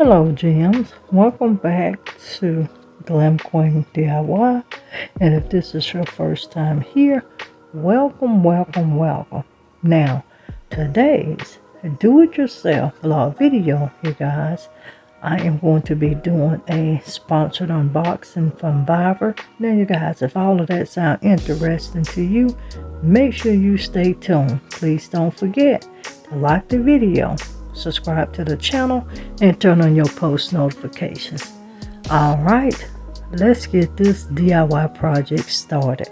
Hello gems, welcome back to GlamQueenofDIY, and if this is your first time here, welcome. Now, today's do-it-yourself vlog video, you guys, I am going to be doing a sponsored unboxing from VEVOR. Now you guys, if all of that sounds interesting to you, make sure you stay tuned. Please don't forget to like the video, subscribe to the channel, and turn on your post notifications. Alright, let's get this DIY project started.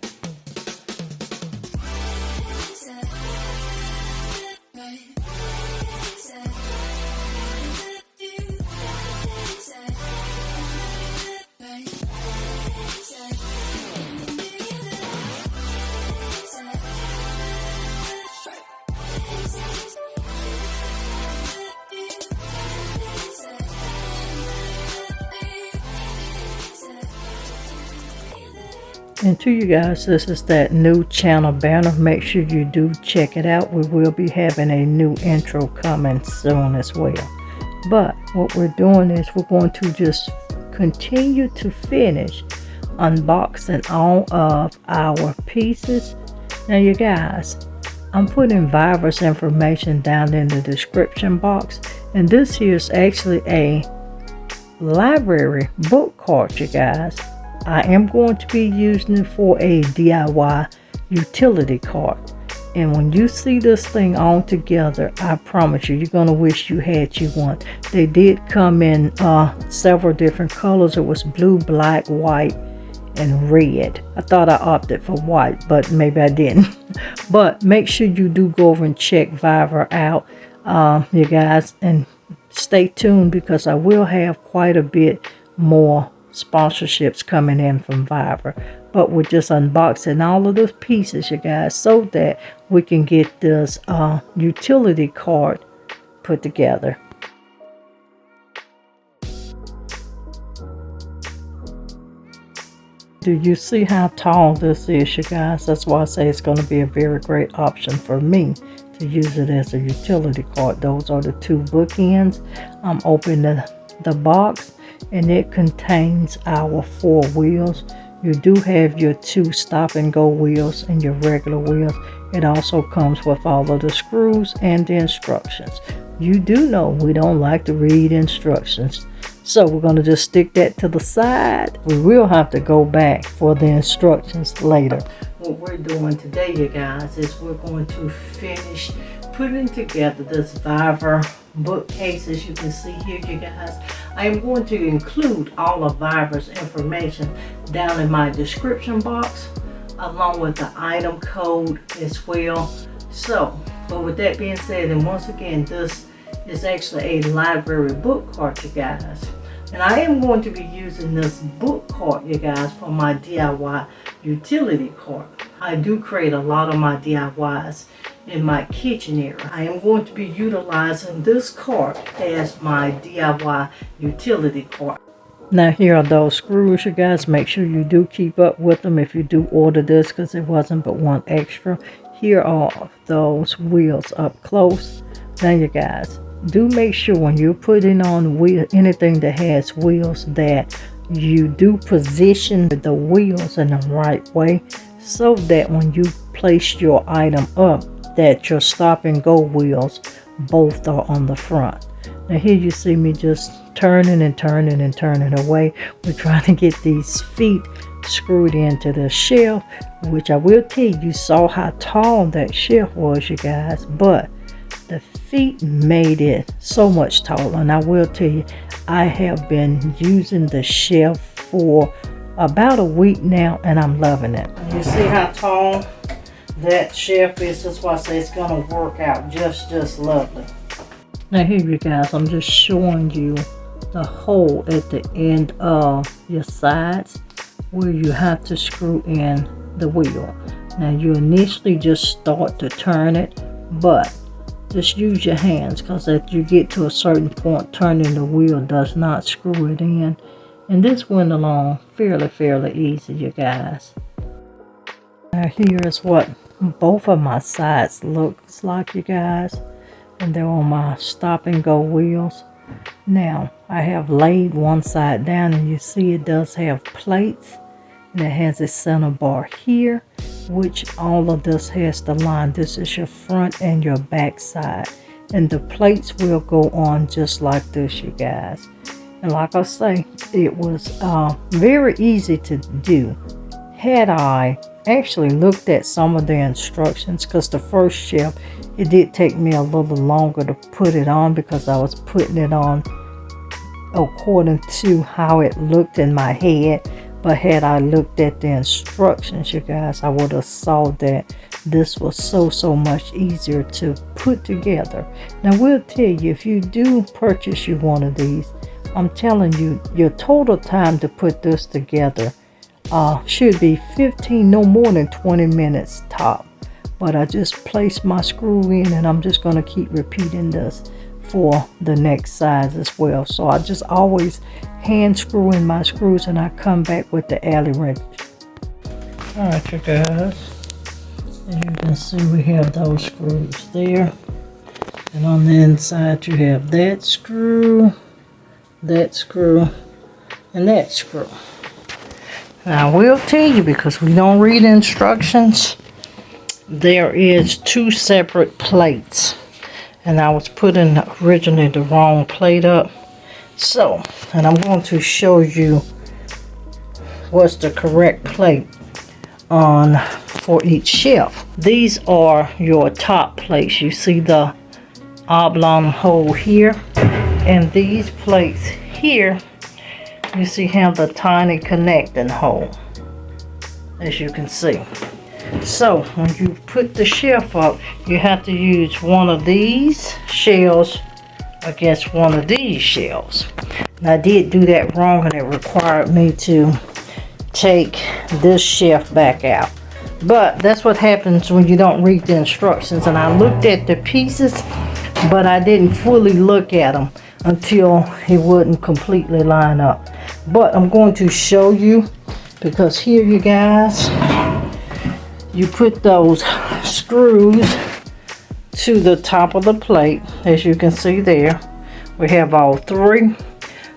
And to you guys, this is that new channel banner. Make sure you do check it out. We will be having a new intro coming soon as well. But what we're doing is we're going to just continue to finish unboxing all of our pieces. Now you guys, I'm putting VEVOR's information down in the description box. And this here is actually a library book card, you guys. I am going to be using it for a DIY utility cart. And when you see this thing all together, I promise you, you're going to wish you had you one. They did come in several different colors. It was blue, black, white, and red. I thought I opted for white, but maybe I didn't. But make sure you do go over and check VEVOR out, you guys. And stay tuned because I will have quite a bit more sponsorships coming in from VEVOR, but we're just unboxing all of the pieces, you guys, so that we can get this utility cart put together. Do you see how tall this is, you guys? That's why I say it's going to be a very great option for me to use it as a utility cart. Those are the two bookends. I'm opening the box, and it contains our 4 wheels. You do have your 2 stop and go wheels and your regular wheels. It also comes with all of the screws and the instructions. You do know we don't like to read instructions, so we're going to just stick that to the side. We will have to go back for the instructions later. What we're doing today, you guys, is we're going to finish putting together this VEVOR bookcase. As you can see here, you guys, I am going to include all of VEVOR's information down in my description box, along with the item code as well. So, but with that being said, and once again, this is actually a library book cart, you guys. And I am going to be using this book cart, you guys, for my DIY utility cart. I do create a lot of my DIYs in my kitchen area. I am going to be utilizing this cart as my DIY utility cart. Now here are those screws, you guys. Make sure you do keep up with them if you do order this, because there wasn't but one extra. Here are those wheels up close. Now you guys, do make sure when you're putting on anything that has wheels that you do position the wheels in the right way, so that when you place your item up, that your stop and go wheels both are on the front. Now here you see me just turning and turning and turning away. We're trying to get these feet screwed into the shelf, which I will tell you saw how tall that shelf was, you guys, but the feet made it so much taller. And I will tell you, I have been using the shelf for about a week now, and I'm loving it. You see how tall that shelf is? That's why I say it's gonna work out just lovely. Now here you guys, I'm just showing you the hole at the end of your sides where you have to screw in the wheel. Now you initially just start to turn it, but just use your hands, because if you get to a certain point, turning the wheel does not screw it in. And this went along fairly easy, you guys. Now here is what both of my sides looks like, you guys, and they're on my stop and go wheels. Now I have laid one side down, and you see it does have plates, and it has a center bar here, which all of this has the line. This is your front and your back side, and the plates will go on just like this, you guys. And like I say, it was very easy to do. Had I actually looked at some of the instructions, because the first shelf, it did take me a little longer to put it on because I was putting it on according to how it looked in my head. But had I looked at the instructions, you guys, I would have saw that this was so much easier to put together. Now, we'll tell you, if you do purchase you one of these, I'm telling you, your total time to put this together should be 15, no more than 20 minutes top. But I just placed my screw in, and I'm just going to keep repeating this for the next size as well. So I just always hand screw in my screws, and I come back with the Allen wrench. Alright, you guys, as you can see, we have those screws there, and on the inside you have that screw, and that screw. Now, I will tell you, because we don't read instructions, there is 2 separate plates, and I was putting originally the wrong plate up. So, and I'm going to show you what's the correct plate on for each shelf. These are your top plates. You see the oblong hole here, and these plates here, you see, have the tiny connecting hole, as you can see. So when you put the shelf up, you have to use one of these shelves against one of these shelves. And I did do that wrong, and it required me to take this shelf back out. But that's what happens when you don't read the instructions. And I looked at the pieces, but I didn't fully look at them until it wouldn't completely line up. But I'm going to show you, because here, you guys, you put those screws to the top of the plate, as you can see there. We have all 3.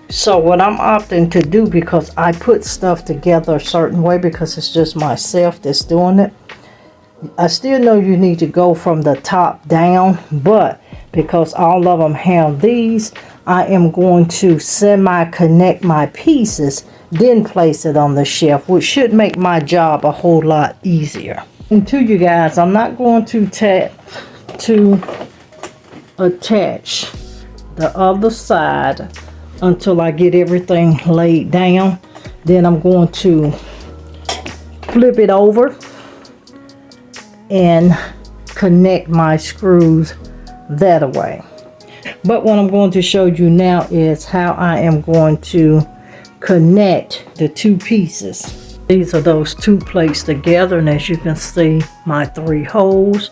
So what I'm opting to do, because I put stuff together a certain way, because it's just myself that's doing it, I still know you need to go from the top down, but because all of them have these, I am going to semi-connect my pieces, then place it on the shelf, which should make my job a whole lot easier. And to you guys, I'm not going to attach the other side until I get everything laid down. Then I'm going to flip it over and connect my screws that way. But what I'm going to show you now is how I am going to connect the 2 pieces. These are those 2 plates together, and as you can see, my 3 holes.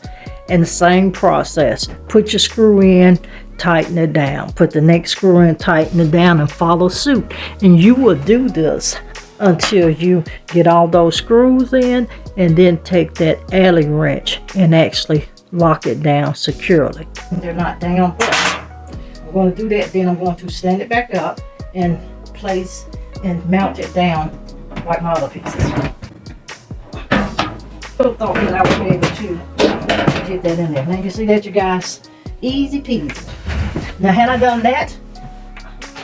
And the same process. Put your screw in, tighten it down. Put the next screw in, tighten it down, and follow suit. And you will do this until you get all those screws in, and then take that Allen wrench and actually lock it down securely. They're not down, but I'm going to do that. Then I'm going to stand it back up and place and mount it down like my other pieces. I thought that I would be able to get that in there. Now you see that, you guys? Easy peasy. Now, had I done that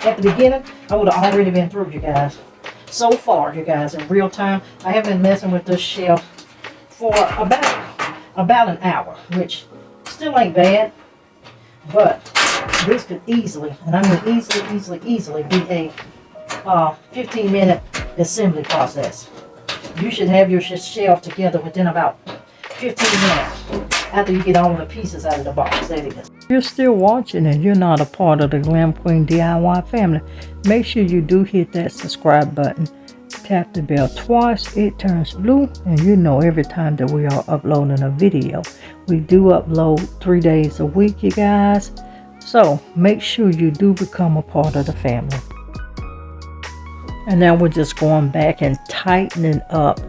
at the beginning, I would have already been through, you guys. So far, you guys, in real time, I have been messing with this shelf for about an hour, which still ain't bad, but this could easily, and I mean easily be a 15-minute assembly process. You should have your shelf together within about 15 minutes after you get all the pieces out of the box. There it is. If you're still watching and you're not a part of the Glam Queen DIY family, make sure you do hit that subscribe button. Tap the bell twice, it turns blue, and you know every time that we are uploading a video. We do upload 3 days a week, you guys. So make sure you do become a part of the family. And now we're just going back and tightening up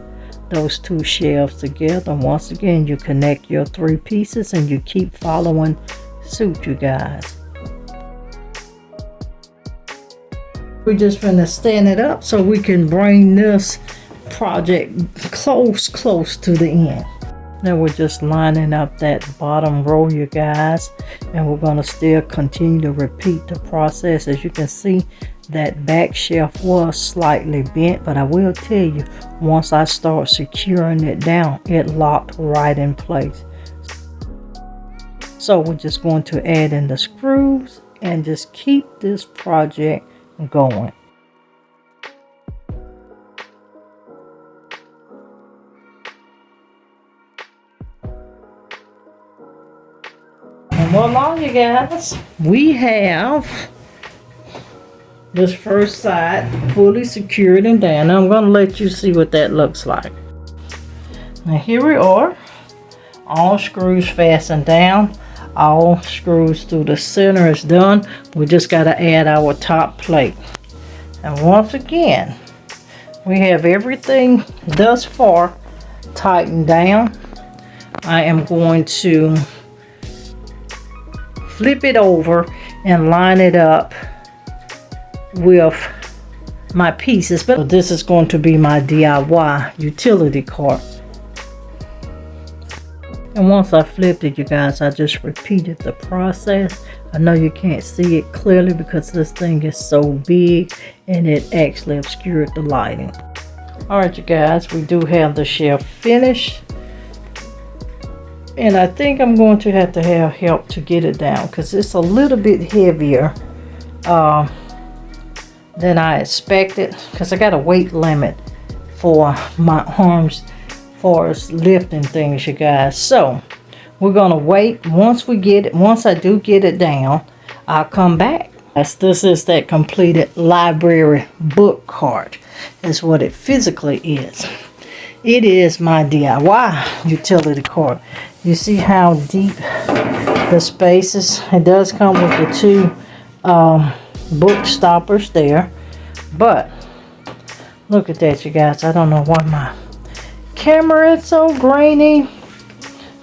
those 2 shelves together. Once again, you connect your 3 pieces and you keep following suit, you guys. We're just gonna stand it up so we can bring this project close to the end. Now we're just lining up that bottom row, you guys, and we're going to still continue to repeat the process. As you can see, that back shelf was slightly bent, but I will tell you, once I start securing it down, it locked right in place. So we're just going to add in the screws and just keep this project going. Voila, you guys, we have this first side fully secured and down. Now I'm going to let you see what that looks like. Now here we are, all screws fastened down, all screws through the center is done. We just got to add our top plate. And once again, we have everything thus far tightened down. I am going to flip it over and line it up with my pieces, but this is going to be my DIY utility cart. And once I flipped it, you guys, I just repeated the process. I know you can't see it clearly because this thing is so big and it actually obscured the lighting. Alright, you guys, we do have the shelf finished. And I think I'm going to have help to get it down because it's a little bit heavier than I expected, because I got a weight limit for my arms for lifting things, you guys. So we're gonna wait. Once I do get it down, I'll come back. As this is that completed library book cart, is what it physically is. It is my DIY utility cart. You see how deep the space is? It does come with the two book stoppers there. But look at that, you guys. I don't know why my camera is so grainy.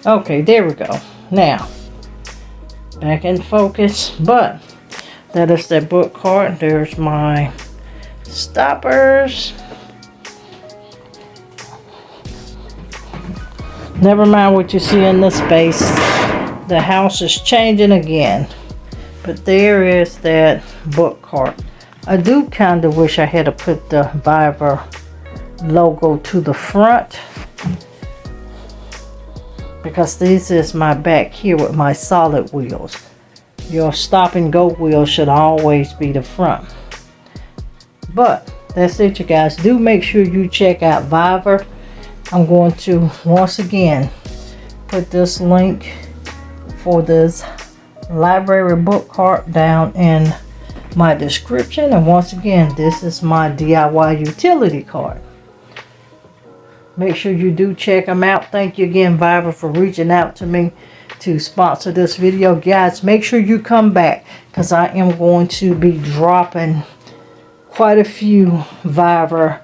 Okay, there we go. Now, back in focus. But that is that book cart. There's my stoppers. Never mind what you see in the space. The house is changing again. But there is that book cart. I do kind of wish I had to put the VEVOR logo to the front, because this is my back here with my solid wheels. Your stop and go wheel should always be the front. But that's it, you guys. Do make sure you check out VEVOR. I'm going to once again put this link for this library book cart down in my description. And once again, this is my DIY utility cart. Make sure you do check them out. Thank you again, VEVOR, for reaching out to me to sponsor this video. Guys, make sure you come back, because I am going to be dropping quite a few VEVOR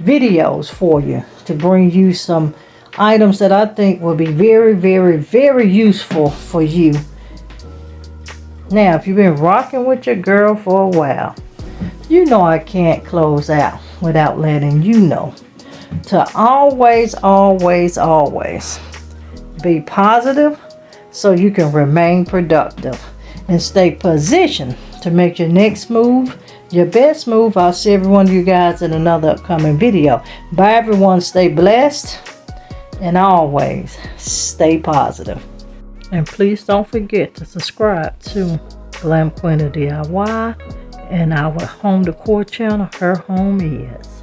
videos for you to bring you some items that I think will be very, very, very useful for you. Now, if you've been rocking with your girl for a while, you know I can't close out without letting you know to always, always, always be positive so you can remain productive and stay positioned to make your next move your best move. I'll see every one of you guys in another upcoming video. Bye, everyone. Stay blessed and always stay positive. And please don't forget to subscribe to GlamQueenofDIY and our home decor channel, Her Home Is.